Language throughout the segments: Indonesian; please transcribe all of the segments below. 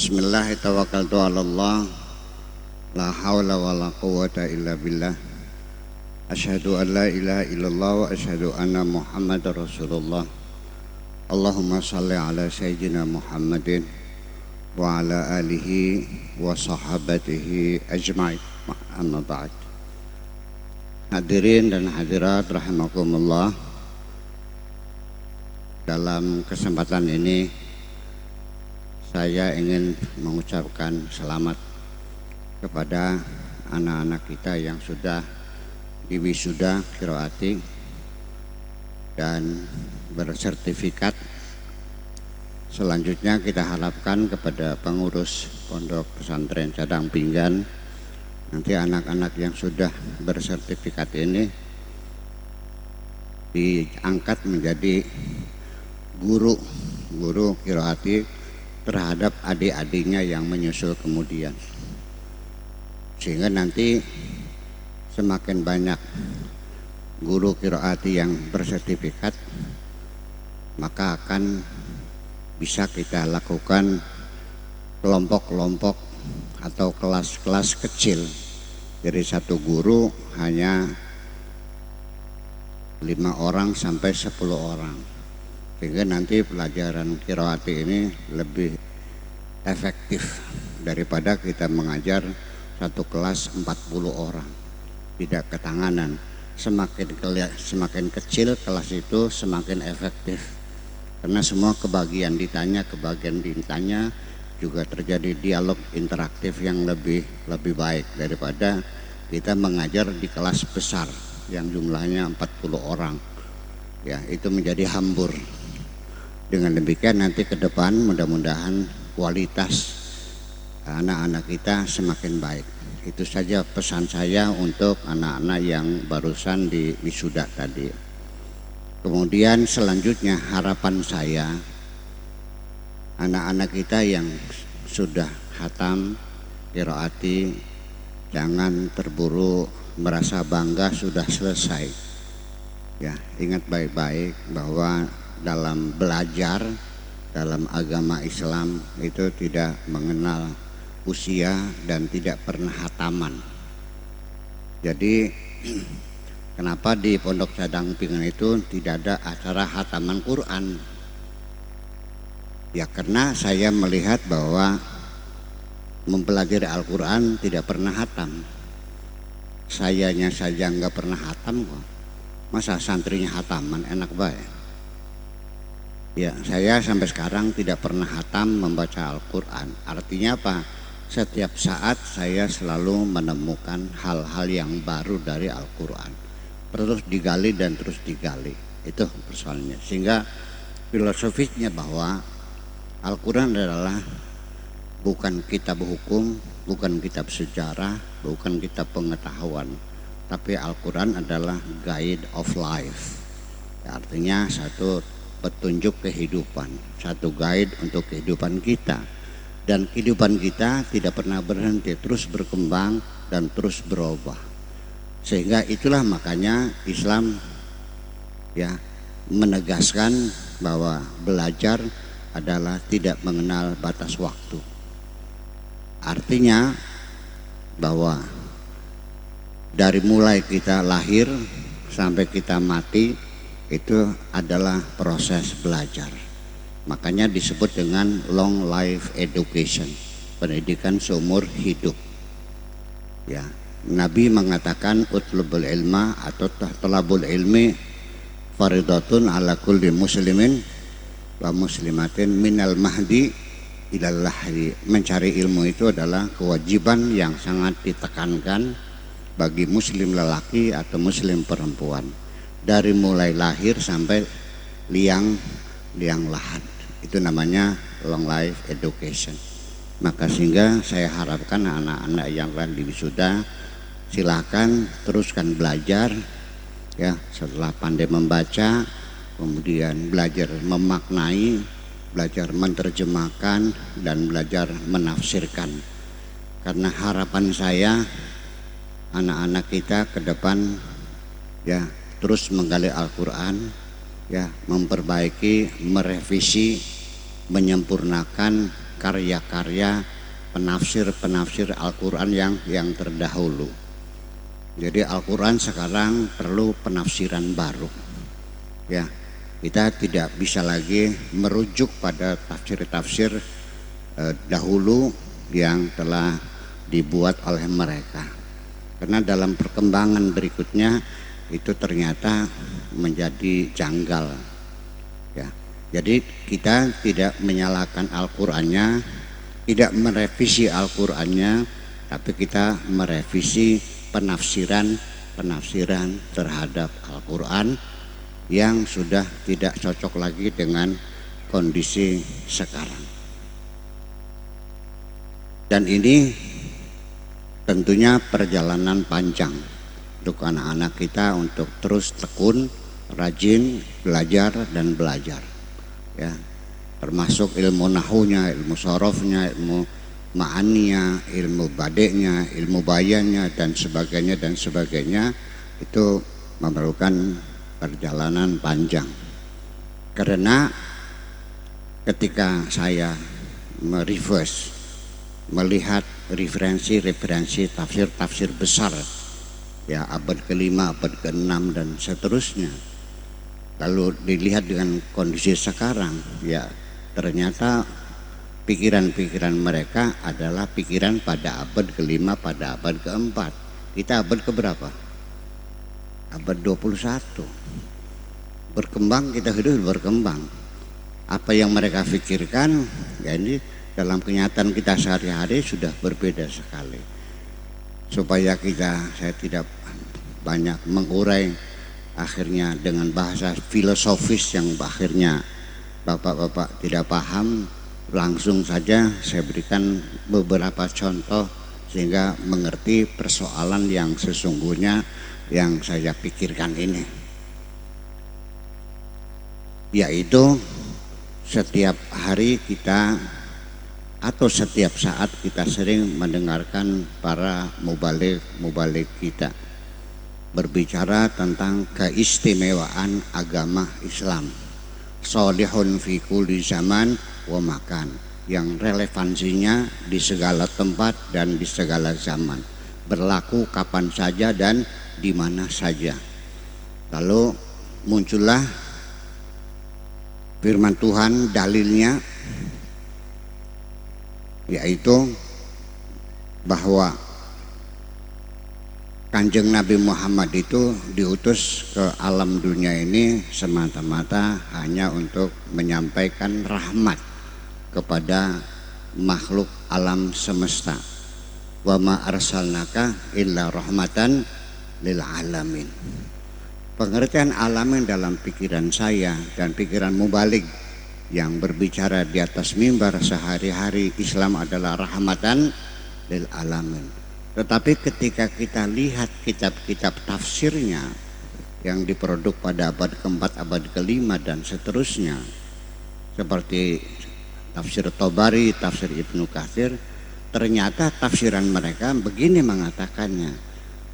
Bismillah, tawakkaltu 'alallah, la haula wala quwwata illa billah. Asyhadu an la ilaha illallah wa asyhadu anna Muhammadar Rasulullah. Allahumma shalli ala sayyidina Muhammadin wa ala alihi wa sahabatihi ajma'in. Amma ba'd. Hadirin dan hadirat rahimakumullah. Dalam kesempatan ini saya ingin mengucapkan selamat kepada anak-anak kita yang sudah diwisuda qiraati dan bersertifikat. Selanjutnya kita harapkan kepada pengurus Pondok Pesantren Cadang Pinggan, nanti anak-anak yang sudah bersertifikat ini diangkat menjadi guru qiraati terhadap adik-adiknya yang menyusul kemudian, sehingga nanti semakin banyak guru qiraati yang bersertifikat, maka akan bisa kita lakukan kelompok-kelompok atau kelas-kelas kecil. Dari satu guru hanya 5 orang sampai 10 orang, sehingga nanti pelajaran qiraati ini lebih efektif daripada kita mengajar satu kelas 40 orang, tidak ketanganan. Semakin kecil kelas itu semakin efektif, karena semua kebagian ditanya juga terjadi dialog interaktif yang lebih baik daripada kita mengajar di kelas besar yang jumlahnya 40 orang. Ya, itu menjadi hambur. Dengan demikian nanti ke depan mudah-mudahan kualitas anak-anak kita semakin baik. Itu saja pesan saya untuk anak-anak yang barusan di wisuda tadi. Kemudian selanjutnya harapan saya, anak-anak kita yang sudah khatam qiraati jangan terburu merasa bangga sudah selesai. Ya, ingat baik-baik bahwa dalam belajar dalam agama Islam itu tidak mengenal usia dan tidak pernah khataman. Jadi kenapa di Pondok Cadang Pinggan itu tidak ada acara khataman Quran? Ya karena saya melihat bahwa mempelajari Al-Quran tidak pernah khatam. Sayanya saja nggak pernah khatam kok, masa santrinya khataman, enak baik. Ya, saya sampai sekarang tidak pernah khatam membaca Al-Quran. Artinya apa? Setiap saat saya selalu menemukan hal-hal yang baru dari Al-Quran, terus digali dan terus digali. Itu persoalannya. Sehingga filosofisnya bahwa Al-Quran adalah bukan kitab hukum, bukan kitab sejarah, bukan kitab pengetahuan, tapi Al-Quran adalah guide of life. Ya, artinya satu petunjuk kehidupan, satu guide untuk kehidupan kita, dan kehidupan kita tidak pernah berhenti, terus berkembang dan terus berubah. Sehingga itulah makanya Islam ya menegaskan bahwa belajar adalah tidak mengenal batas waktu. Artinya bahwa dari mulai kita lahir sampai kita mati itu adalah proses belajar. Makanya disebut dengan long life education, pendidikan seumur hidup. Ya, Nabi mengatakan utlubul ilma atau talabul ilmi faridatun ala kulli muslimin wa muslimatin minal mahdi ilal lahdi. Mencari ilmu itu adalah kewajiban yang sangat ditekankan bagi muslim lelaki atau muslim perempuan, dari mulai lahir sampai liang lahat. Itu namanya long life education. Maka sehingga saya harapkan anak-anak yang telah diwisuda silahkan teruskan belajar ya, setelah pandai membaca kemudian belajar memaknai, belajar menerjemahkan dan belajar menafsirkan. Karena harapan saya anak-anak kita ke depan ya terus menggali Al-Quran, ya memperbaiki, merevisi, menyempurnakan karya-karya penafsir Al-Quran yang terdahulu. Jadi Al-Quran sekarang perlu penafsiran baru. Ya, kita tidak bisa lagi merujuk pada tafsir-tafsir dahulu yang telah dibuat oleh mereka. Karena dalam perkembangan berikutnya itu ternyata menjadi janggal. Ya, jadi kita tidak menyalahkan Al-Qur'annya, tidak merevisi Al-Qur'annya, tapi kita merevisi penafsiran terhadap Al-Qur'an yang sudah tidak cocok lagi dengan kondisi sekarang. Dan ini tentunya perjalanan panjang untuk anak-anak kita untuk terus tekun, rajin belajar dan belajar. Ya, termasuk ilmu nahunya, ilmu sorofnya, ilmu ma'aninya, ilmu badeknya, ilmu bayannya dan sebagainya itu memerlukan perjalanan panjang. Karena ketika saya melihat referensi tafsir besar, ya abad ke-5, abad ke-6 dan seterusnya, lalu dilihat dengan kondisi sekarang, ya ternyata pikiran-pikiran mereka adalah pikiran pada abad ke-5, pada abad ke-4. Kita abad keberapa? Abad 21. Berkembang, kita hidup berkembang. Apa yang mereka pikirkan, ya ini dalam kenyataan kita sehari-hari sudah berbeda sekali. Supaya saya tidak banyak mengurai akhirnya dengan bahasa filosofis yang akhirnya bapak-bapak tidak paham, langsung saja saya berikan beberapa contoh sehingga mengerti persoalan yang sesungguhnya yang saya pikirkan ini, yaitu setiap hari kita atau setiap saat kita sering mendengarkan para mubalik kita berbicara tentang keistimewaan agama Islam, sholihun fi kulli zaman wa makan, yang relevansinya di segala tempat dan di segala zaman, berlaku kapan saja dan di mana saja. Lalu muncullah firman Tuhan, dalilnya yaitu bahwa Kanjeng Nabi Muhammad itu diutus ke alam dunia ini semata-mata hanya untuk menyampaikan rahmat kepada makhluk alam semesta. Wa ma arsalnaka illa rahmatan lil alamin. Pengertian alamin dalam pikiran saya dan pikiran mubalik yang berbicara di atas mimbar sehari-hari, Islam adalah rahmatan lil alamin. Tetapi ketika kita lihat kitab-kitab tafsirnya yang diproduk pada abad ke-4, abad ke-5 dan seterusnya, seperti tafsir Tobari, tafsir Ibnu Katsir, ternyata tafsiran mereka begini mengatakannya,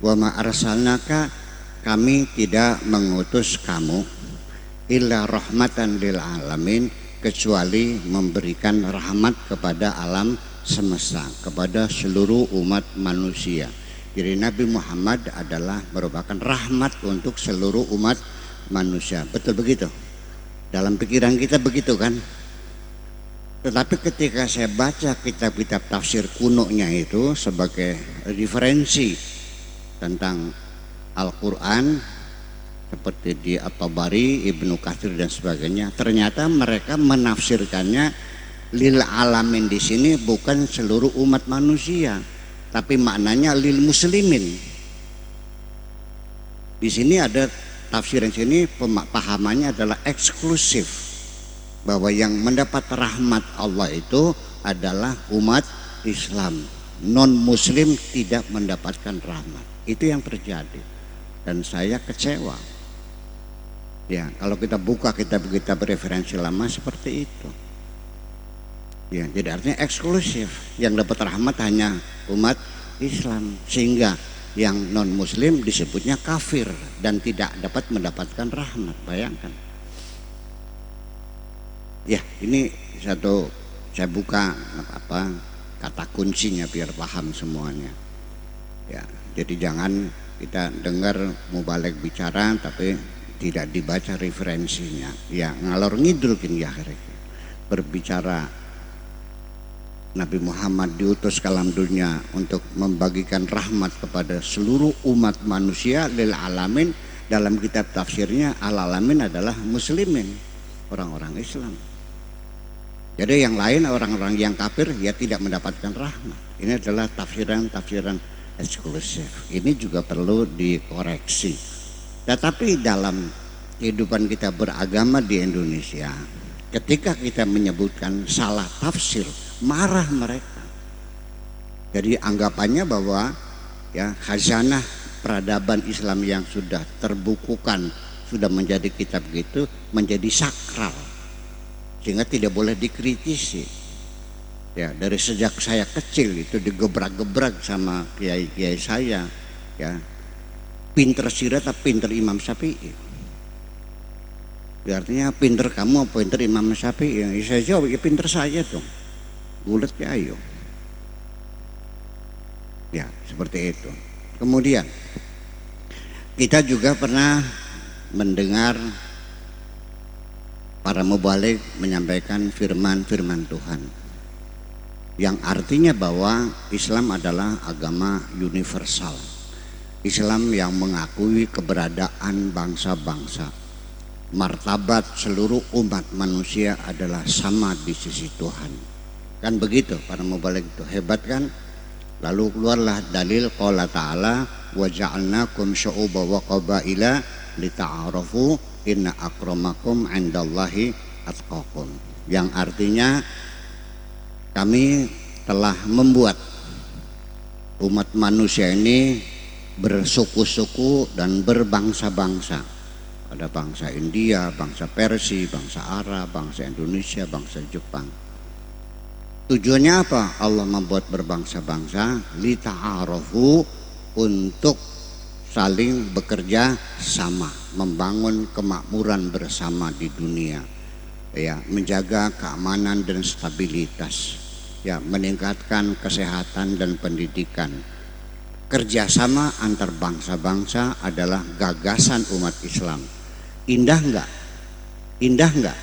wa ma arsalnaka, kami tidak mengutus kamu illa rahmatan lil alamin, kecuali memberikan rahmat kepada alam semesta, kepada seluruh umat manusia. Jadi Nabi Muhammad adalah merupakan rahmat untuk seluruh umat manusia. Betul begitu? Dalam pikiran kita begitu kan? Tetapi ketika saya baca kitab-kitab tafsir kunonya itu sebagai referensi tentang Al-Quran, seperti di At-Tabari, Ibnu Katsir dan sebagainya, ternyata mereka menafsirkannya lil alamin di sini bukan seluruh umat manusia, tapi maknanya lil muslimin. Di sini ada tafsiran sini pemahamannya adalah eksklusif, bahwa yang mendapat rahmat Allah itu adalah umat Islam, non muslim tidak mendapatkan rahmat. Itu yang terjadi dan saya kecewa. Ya, kalau kita buka kitab-kitab referensi lama seperti itu. Ya, jadi artinya eksklusif, yang dapat rahmat hanya umat Islam, sehingga yang non muslim disebutnya kafir dan tidak dapat mendapatkan rahmat. Bayangkan. Ya, ini satu Saya buka kata kuncinya biar paham semuanya. Ya, jadi jangan kita dengar mubalik bicara tapi tidak dibaca referensinya. Ya ngalor ngidul ya berbicara Nabi Muhammad diutus ke alam dunia untuk membagikan rahmat kepada seluruh umat manusia lil alamin. Dalam kitab tafsirnya al alamin adalah muslimin, orang-orang Islam. Jadi yang lain orang-orang yang kafir ya tidak mendapatkan rahmat. Ini adalah tafsiran eksklusif. Ini juga perlu dikoreksi. Tetapi dalam kehidupan kita beragama di Indonesia, ketika kita menyebutkan salah tafsir, marah mereka. Jadi anggapannya bahwa ya khazanah peradaban Islam yang sudah terbukukan, sudah menjadi kitab gitu, menjadi sakral, sehingga tidak boleh dikritisi. Ya dari sejak saya kecil itu digebrak-gebrak sama kiai-kiai saya, ya pinter sirat atau pinter Imam Syafi'i. Ya, artinya pinter kamu apa pinter Imam Syafi'i? Ya, saya jawab ya pinter saya dong, bulat ya ayo. Ya seperti itu. Kemudian kita juga pernah mendengar para mubalik menyampaikan firman Tuhan yang artinya bahwa Islam adalah agama universal. Islam yang mengakui keberadaan bangsa-bangsa. Martabat seluruh umat manusia adalah sama di sisi Tuhan. Kan begitu para mubalik itu, hebat kan? Lalu keluarlah dalil qala ta'ala wa ja'alnakum syu'uban wa qabaila lita'arafu inna akramakum 'indallahi atqakum. Yang artinya kami telah membuat umat manusia ini bersuku-suku dan berbangsa-bangsa. Ada bangsa India, bangsa Persia, bangsa Arab, bangsa Indonesia, bangsa Jepang. Tujuannya apa? Allah membuat berbangsa-bangsa lita'arafu, untuk saling bekerja sama, membangun kemakmuran bersama di dunia. Ya, menjaga keamanan dan stabilitas. Ya, meningkatkan kesehatan dan pendidikan. Kerjasama antar bangsa-bangsa adalah gagasan umat Islam. Indah enggak? Indah enggak?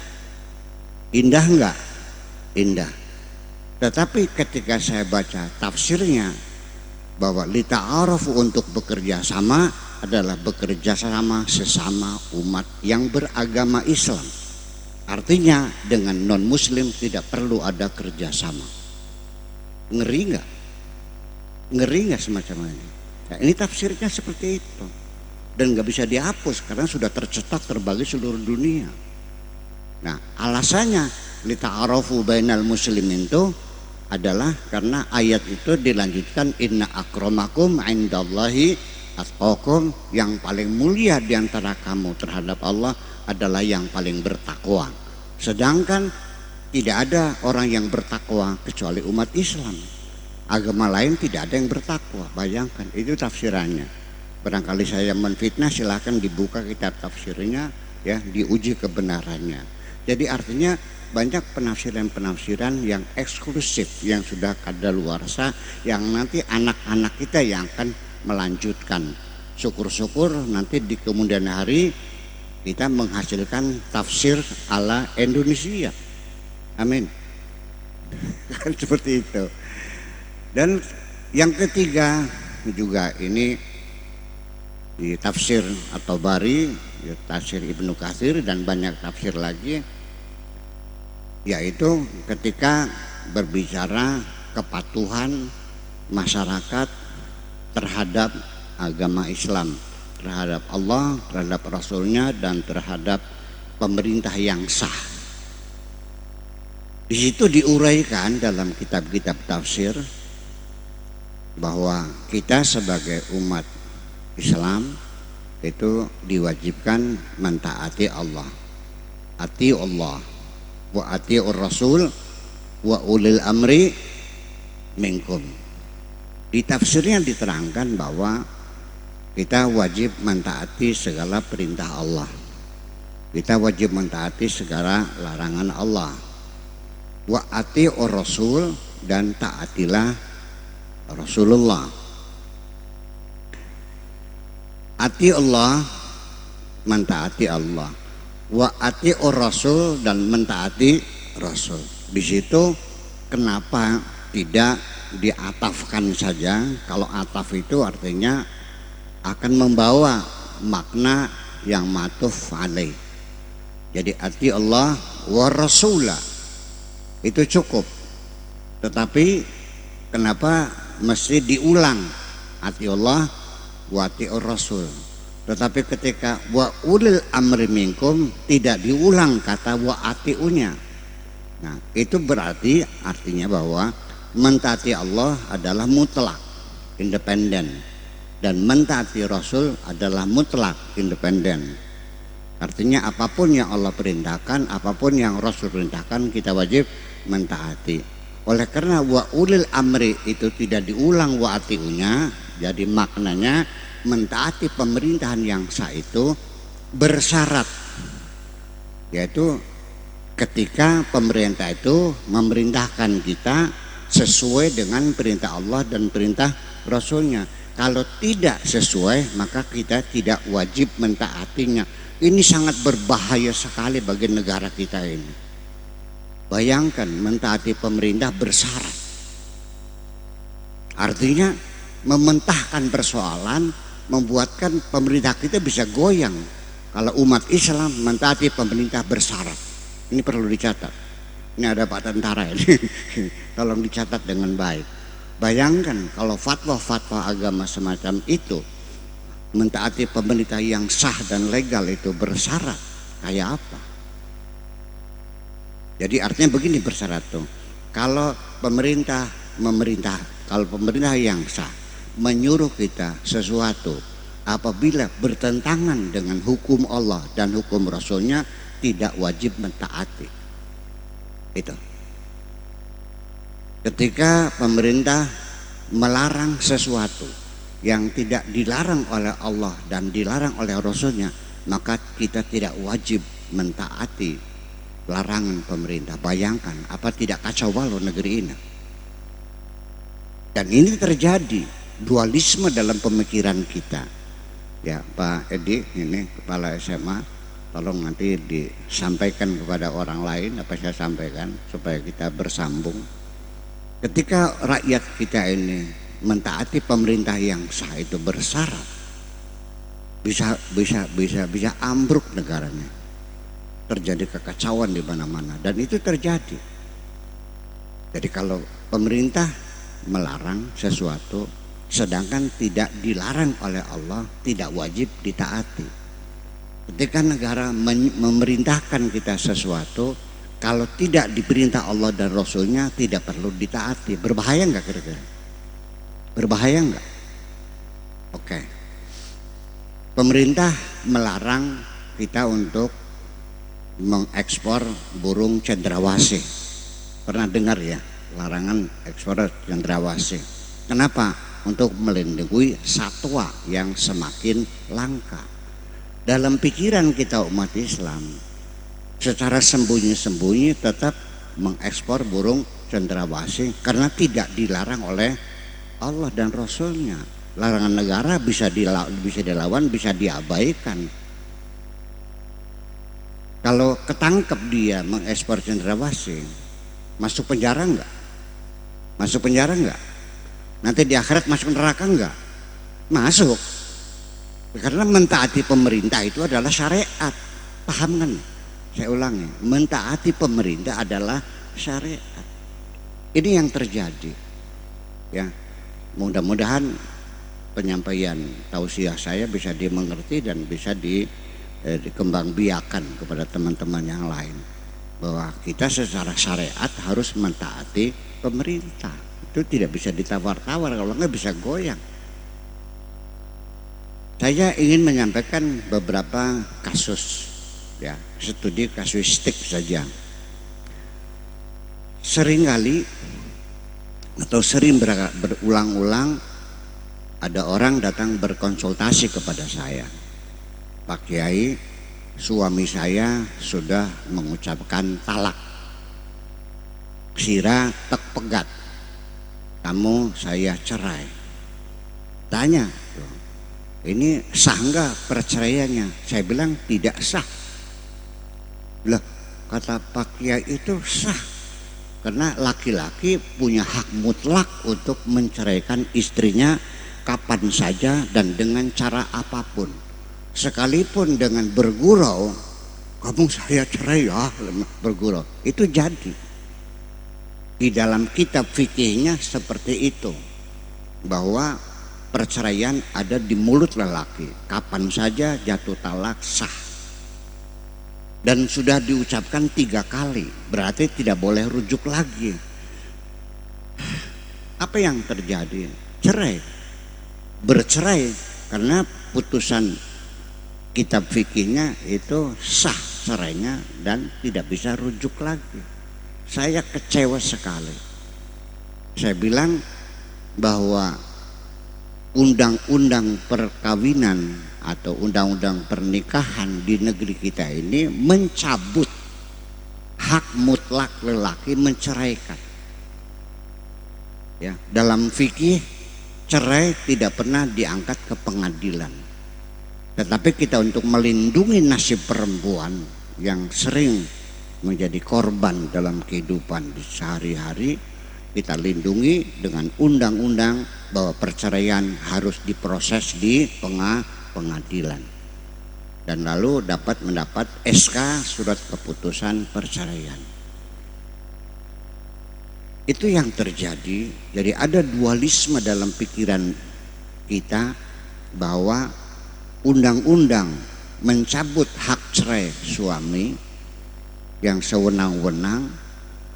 Indah enggak? Indah. Tetapi ketika saya baca tafsirnya bahwa lita'arafu, untuk bekerja sama adalah bekerja sama sesama umat yang beragama Islam. Artinya dengan non muslim tidak perlu ada kerjasama. Ngeri enggak? Ngeri enggak semacam ini? Nah, ini tafsirnya seperti itu. Dan nggak bisa dihapus karena sudah tercetak terbagi seluruh dunia. Nah alasannya lita'arafu bainal muslimin itu adalah karena ayat itu dilanjutkan inna akramakum 'indallahi atqakum, yang paling mulia di antara kamu terhadap Allah adalah yang paling bertakwa. Sedangkan tidak ada orang yang bertakwa kecuali umat Islam. Agama lain tidak ada yang bertakwa. Bayangkan, itu tafsirannya. Barangkali saya menfitnah, silakan dibuka kitab tafsirnya, ya, diuji kebenarannya. Jadi artinya banyak penafsiran-penafsiran yang eksklusif yang sudah kadaluarsa, yang nanti anak-anak kita yang akan melanjutkan. Syukur-syukur nanti di kemudian hari kita menghasilkan tafsir ala Indonesia. Amin. Kan seperti itu. Dan yang ketiga juga ini di tafsir At-Tabari, tafsir Ibnu Katsir dan banyak tafsir lagi, yaitu ketika berbicara kepatuhan masyarakat terhadap agama Islam, terhadap Allah, terhadap Rasulnya, dan terhadap pemerintah yang sah. Di situ diuraikan dalam kitab-kitab tafsir bahwa kita sebagai umat Islam itu diwajibkan mentaati Allah. Ati Allah wa atiur rasul wa ulil amri minkum. Di tafsirnya diterangkan bahwa kita wajib mentaati segala perintah Allah. Kita wajib mentaati segala larangan Allah. wa ati'ur rasul, dan taatilah Rasulullah. Ati Allah, mentaati Allah. Wa ati'ur rasul, dan mentaati Rasul. Di situ kenapa tidak diatafkan saja? Kalau ataf itu artinya akan membawa makna yang matuf alaih. Jadi ati Allah wa rasulah itu cukup. Tetapi kenapa mesti diulang ati Allah wa ati'ur rasul? Tetapi ketika wa ulil amri minkum tidak diulang kata wa ati'unya. Nah, itu berarti artinya bahwa mentaati Allah adalah mutlak, independen, dan mentaati Rasul adalah mutlak, independen. Artinya apapun yang Allah perintahkan, apapun yang Rasul perintahkan, kita wajib mentaati. Oleh karena wa ulil amri itu tidak diulang wa ati'unya, jadi maknanya mentaati pemerintahan yang sah itu bersyarat, yaitu ketika pemerintah itu memerintahkan kita sesuai dengan perintah Allah dan perintah Rasulnya. Kalau tidak sesuai maka kita tidak wajib mentaatinya. Ini sangat berbahaya sekali bagi negara kita ini. Bayangkan mentaati pemerintah bersyarat, artinya mementahkan persoalan, membuatkan pemerintah kita bisa goyang. Kalau umat Islam mentaati pemerintah bersyarat, ini perlu dicatat. Ini ada Pak Tentara ini, tolong dicatat dengan baik. Bayangkan kalau fatwa-fatwa agama semacam itu, mentaati pemerintah yang sah dan legal itu bersyarat, kayak apa? Jadi artinya begini bersyarat tuh, kalau pemerintah yang sah menyuruh kita sesuatu apabila bertentangan dengan hukum Allah dan hukum Rasulnya, tidak wajib mentaati. Itu ketika pemerintah melarang sesuatu yang tidak dilarang oleh Allah dan dilarang oleh Rasulnya, maka kita tidak wajib mentaati larangan pemerintah. Bayangkan apa tidak kacau balau negeri ini. Dan ini terjadi dualisme dalam pemikiran kita. Ya Pak Edi, ini kepala SMA, tolong nanti disampaikan kepada orang lain apa saya sampaikan supaya kita bersambung. Ketika rakyat kita ini mentaati pemerintah yang sah itu bersyarat, bisa ambruk negaranya, terjadi kekacauan di mana-mana, dan itu terjadi. Jadi kalau pemerintah melarang sesuatu sedangkan tidak dilarang oleh Allah, tidak wajib ditaati. Ketika negara memerintahkan kita sesuatu, kalau tidak diperintah Allah dan Rasulnya tidak perlu ditaati. Berbahaya nggak kira-kira? Berbahaya nggak? Oke. Pemerintah melarang kita untuk mengekspor burung cendrawasih. Pernah dengar ya, larangan ekspor cendrawasih. Kenapa? Untuk melindungi satwa yang semakin langka. Dalam pikiran kita umat Islam, secara sembunyi-sembunyi tetap mengekspor burung cendrawasih karena tidak dilarang oleh Allah dan Rasulnya. Larangan negara bisa dilawan, bisa diabaikan. Kalau ketangkep dia mengekspor cendrawasih, masuk penjara enggak? Masuk penjara enggak? Nanti di akhirat masuk neraka enggak? Masuk. Karena mentaati pemerintah itu adalah syariat. Paham kan? Saya ulangi, mentaati pemerintah adalah syariat. Ini yang terjadi. Ya, mudah-mudahan penyampaian tausiah saya bisa dimengerti dan bisa dikembangbiakan kepada teman-teman yang lain, bahwa kita secara syariat harus mentaati pemerintah. Itu tidak bisa ditawar-tawar, kalau nggak bisa goyang. Saya ingin menyampaikan beberapa kasus, ya, studi kasuistik saja. Seringkali atau sering berulang-ulang ada orang datang berkonsultasi kepada saya, Pak Kiai, suami saya sudah mengucapkan talak. sira tek pegat, kamu saya cerai. Tanya, ini sah enggak perceraiannya? Saya bilang tidak sah. Lah, kata Pak Kiai itu sah, karena laki-laki punya hak mutlak untuk menceraikan istrinya kapan saja dan dengan cara apapun, sekalipun dengan bergurau, kamu saya cerai ya, bergurau itu jadi. Di dalam kitab fikihnya seperti itu, bahwa perceraian ada di mulut lelaki, kapan saja jatuh talak sah, dan sudah diucapkan 3 kali, berarti tidak boleh rujuk lagi. Apa yang terjadi? Cerai, bercerai, karena putusan kitab fikihnya itu sah cerainya dan tidak bisa rujuk lagi. Saya kecewa sekali. Saya bilang bahwa undang-undang perkawinan atau undang-undang pernikahan di negeri kita ini mencabut hak mutlak lelaki menceraikan. Ya, dalam fikih cerai tidak pernah diangkat ke pengadilan, tetapi kita untuk melindungi nasib perempuan yang sering menjadi korban dalam kehidupan sehari-hari, kita lindungi dengan undang-undang bahwa perceraian harus diproses di pengadilan, dan lalu dapat mendapat SK surat keputusan perceraian. Itu yang terjadi. Jadi ada dualisme dalam pikiran kita bahwa undang-undang mencabut hak cerai suami yang sewenang-wenang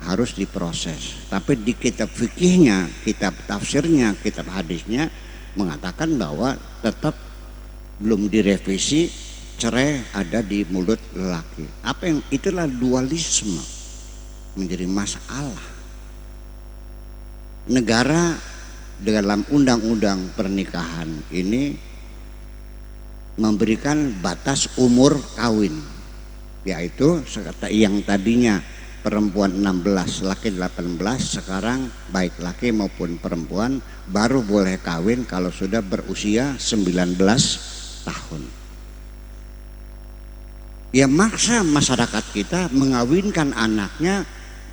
harus diproses. Tapi di kitab fikihnya, kitab tafsirnya, kitab hadisnya mengatakan bahwa tetap belum direvisi, cerai ada di mulut lelaki. Apa yang itulah dualisme menjadi masalah. Negara dalam undang-undang pernikahan ini memberikan batas umur kawin, yaitu yang tadinya perempuan 16, laki 18, sekarang baik laki maupun perempuan baru boleh kawin kalau sudah berusia 19 tahun. Ya, maksa masyarakat kita mengawinkan anaknya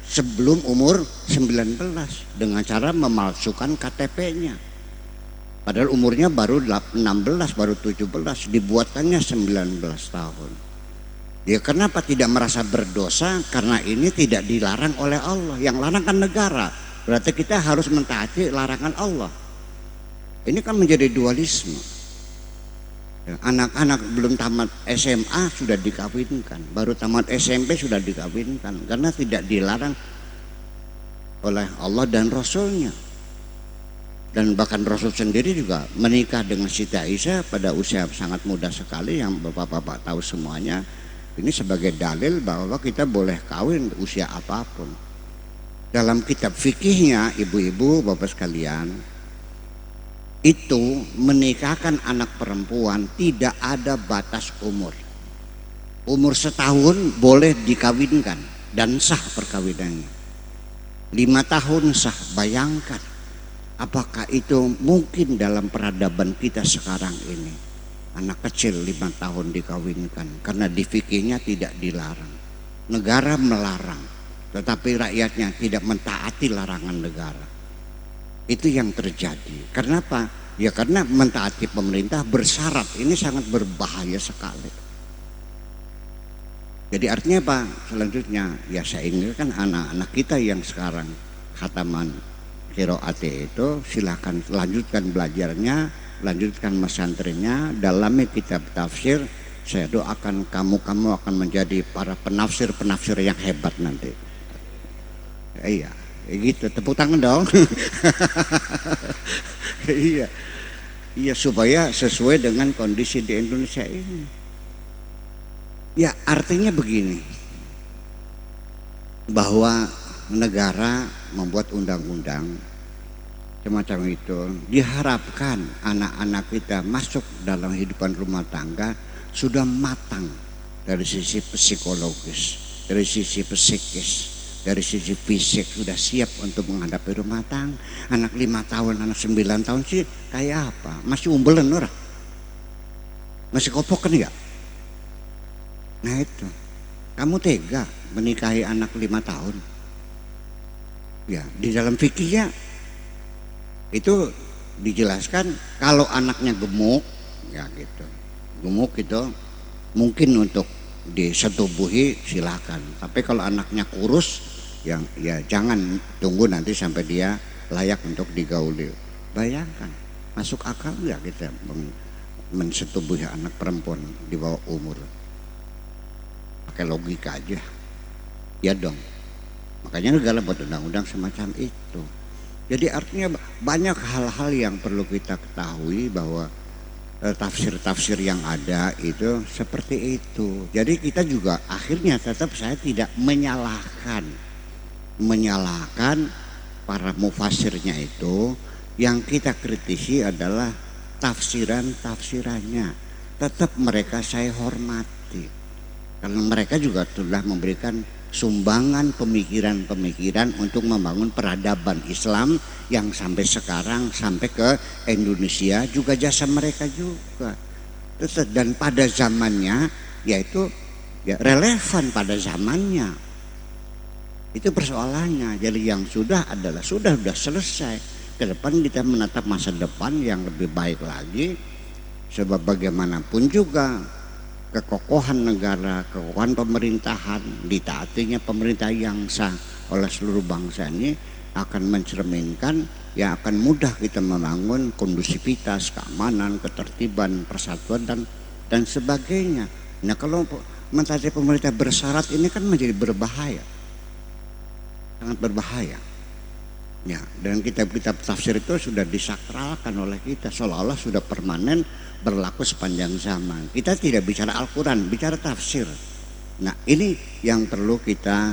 sebelum umur 19 dengan cara memalsukan KTP-nya. Padahal umurnya baru 16, baru 17, dibuatkannya 19 tahun. Ya, kenapa tidak merasa berdosa? Karena ini tidak dilarang oleh Allah, yang larang kan negara. Berarti kita harus mentaati larangan Allah. Ini kan menjadi dualisme. Anak-anak belum tamat SMA sudah dikawinkan, baru tamat SMP sudah dikawinkan, karena tidak dilarang oleh Allah dan Rasulnya. Dan bahkan Rasul sendiri juga menikah dengan Siti Aisyah pada usia sangat muda sekali, yang bapak-bapak tahu semuanya. Ini sebagai dalil bahwa kita boleh kawin usia apapun. Dalam kitab fikihnya, ibu-ibu, bapak sekalian, itu menikahkan anak perempuan tidak ada batas umur. Umur setahun boleh dikawinkan dan sah perkawinannya. 5 tahun sah. Bayangkan, apakah itu mungkin dalam peradaban kita sekarang ini? Anak kecil 5 tahun dikawinkan, karena di fikihnya tidak dilarang. Negara melarang, tetapi rakyatnya tidak mentaati larangan negara. Itu yang terjadi. Kenapa? Ya karena mentaati pemerintah bersyarat. Ini sangat berbahaya sekali. Jadi artinya apa? Selanjutnya, ya saya ingatkan anak-anak kita yang sekarang khataman qiraat itu, silakan lanjutkan belajarnya, lanjutkan mesantrennya, dalami kitab tafsir. Saya doakan kamu akan menjadi para penafsir yang hebat nanti. Iya. Gitu, tepuk tangan dong. Iya, supaya sesuai dengan kondisi di Indonesia ini. Ya, artinya begini, bahwa negara membuat undang-undang semacam itu, diharapkan anak-anak kita masuk dalam kehidupan rumah tangga sudah matang dari sisi psikologis, dari sisi psikis, dari sisi fisik sudah siap untuk menghadapi rumah tangga. Anak 5 tahun, anak 9 tahun sih kayak apa? Masih umbelan orang, masih kopokan ya. Nah itu, kamu tega menikahi anak 5 tahun? Ya, di dalam fikihnya itu dijelaskan kalau anaknya gemuk, ya gitu. Gemuk itu mungkin untuk disetubuhi silakan. Tapi kalau anaknya kurus, ya jangan tunggu nanti sampai dia layak untuk digauli. Bayangkan, masuk akal nggak kita mensetubuhi anak perempuan di bawah umur? Pakai logika aja, ya dong. Makanya negara buat undang-undang semacam itu. Jadi artinya banyak hal-hal yang perlu kita ketahui bahwa tafsir-tafsir yang ada itu seperti itu. Jadi kita juga akhirnya tetap saya tidak menyalahkan para mufassirnya itu. Yang kita kritisi adalah tafsirannya. Tetap mereka saya hormati karena mereka juga telah memberikan sumbangan pemikiran-pemikiran untuk membangun peradaban Islam yang sampai sekarang sampai ke Indonesia juga jasa mereka juga. Dan pada zamannya yaitu ya relevan pada zamannya. Itu persoalannya. Jadi yang sudah adalah sudah selesai. Ke depan kita menatap masa depan yang lebih baik lagi. Sebab bagaimanapun juga kekokohan negara, kekokohan pemerintahan, ditaatinya pemerintah yang sah oleh seluruh bangsa ini akan mencerminkan ya akan mudah kita membangun kondusivitas, keamanan, ketertiban, persatuan dan sebagainya. Nah kalau mentaati pemerintah bersyarat ini kan menjadi berbahaya, sangat berbahaya. Ya, dan kitab-kitab tafsir itu sudah disakralkan oleh kita seolah-olah sudah permanen berlaku sepanjang zaman. Kita tidak bicara Al-Quran, bicara tafsir. Nah ini yang perlu kita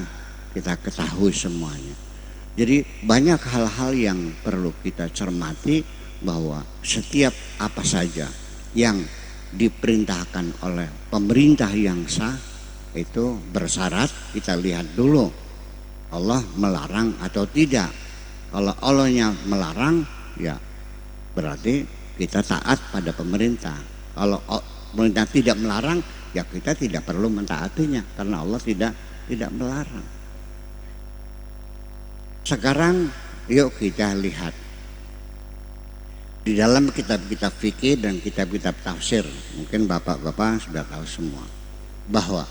ketahui semuanya. Jadi banyak hal-hal yang perlu kita cermati bahwa setiap apa saja yang diperintahkan oleh pemerintah yang sah itu bersyarat kita lihat dulu Allah melarang atau tidak. Kalau Allahnya melarang ya berarti kita taat pada pemerintah. Kalau pemerintah tidak melarang ya kita tidak perlu mentaatinya karena Allah tidak melarang. Sekarang yuk kita lihat di dalam kitab-kitab fikih dan kitab-kitab tafsir, mungkin bapak-bapak sudah tahu semua bahwa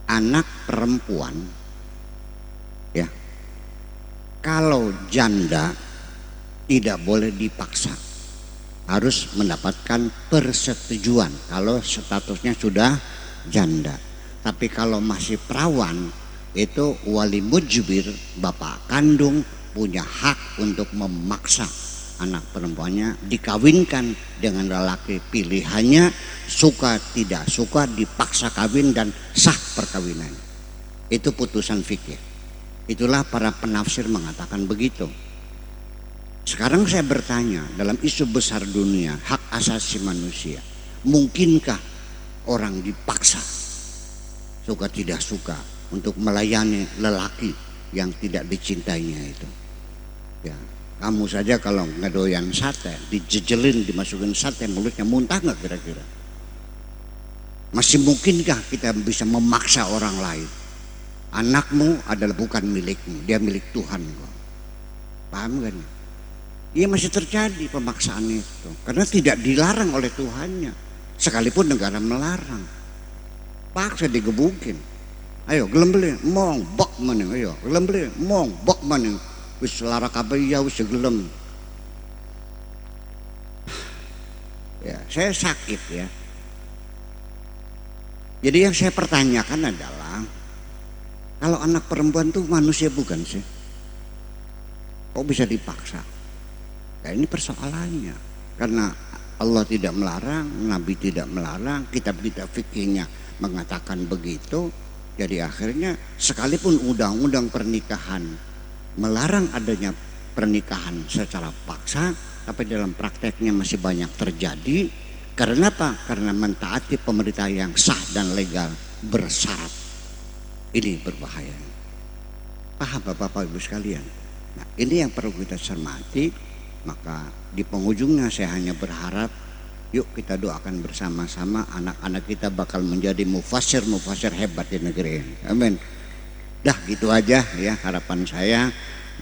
anak perempuan ya kalau janda tidak boleh dipaksa, harus mendapatkan persetujuan kalau statusnya sudah janda. Tapi kalau masih perawan itu wali mujbir, bapak kandung punya hak untuk memaksa anak perempuannya dikawinkan dengan lelaki pilihannya, suka tidak suka dipaksa kawin dan sah perkawinan. Itu putusan fikih. Itulah para penafsir mengatakan begitu. Sekarang saya bertanya, dalam isu besar dunia hak asasi manusia, mungkinkah orang dipaksa suka tidak suka untuk melayani lelaki yang tidak dicintainya itu? Ya, kamu saja kalau ngedoyan sate, dijejelin, dimasukin sate, mulutnya muntah nggak kira-kira? Masih mungkinkah kita bisa memaksa orang lain? Anakmu adalah bukan milikmu, dia milik Tuhan kok. Paham kan? Iya masih terjadi pemaksaan itu karena tidak dilarang oleh Tuhannya, sekalipun negara melarang. Paksa digebukin. Ayo gelem beli, mong bok maning, ayo gelem beli, mong bok maning. Wis lara kabeh ya wis gelem. Ya, saya sakit ya. Jadi yang saya pertanyakan adalah kalau anak perempuan tuh manusia bukan sih? Kok bisa dipaksa? Nah ini persoalannya. Karena Allah tidak melarang, Nabi tidak melarang, kitab-kitab fikihnya mengatakan begitu. Jadi akhirnya sekalipun undang-undang pernikahan melarang adanya pernikahan secara paksa, tapi dalam prakteknya masih banyak terjadi. Karena apa? Karena mentaati pemerintah yang sah dan legal bersyarat. Ini berbahaya. Paham Bapak Ibu sekalian? Nah, ini yang perlu kita cermati. Maka di penghujungnya saya hanya berharap, yuk kita doakan bersama-sama anak-anak kita bakal menjadi mufasir hebat di negeri ini. Amin. Dah gitu aja ya harapan saya.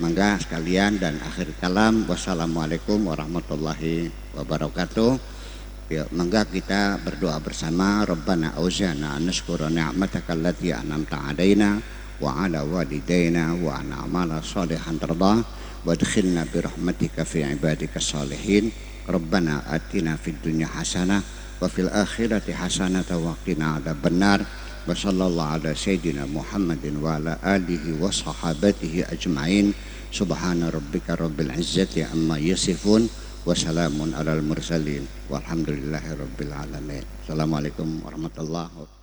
Mangga sekalian, dan akhir kalam, wassalamualaikum warahmatullahi wabarakatuh. Ya, mangga kita berdoa bersama. Rabbana auzana nashkura ni'mataka allati an'amta 'alaina wa 'ala walidayna wa an a'mala shalihan tardah wa adkhilna bi rahmatika fi ibadika shalihin. Rabbana atina fid dunya hasanah wa fil akhirati hasanah wa qina adzabannar. Wa sallallahu ala sayyidina Muhammadin wa ala alihi wa sahabatihi ajma'in. Subhana rabbika rabbil izzati amma yasifun wa salamun alal mursalin walhamdulillahi rabbil alamin. Assalamualaikum warahmatullahi wabarakatuh.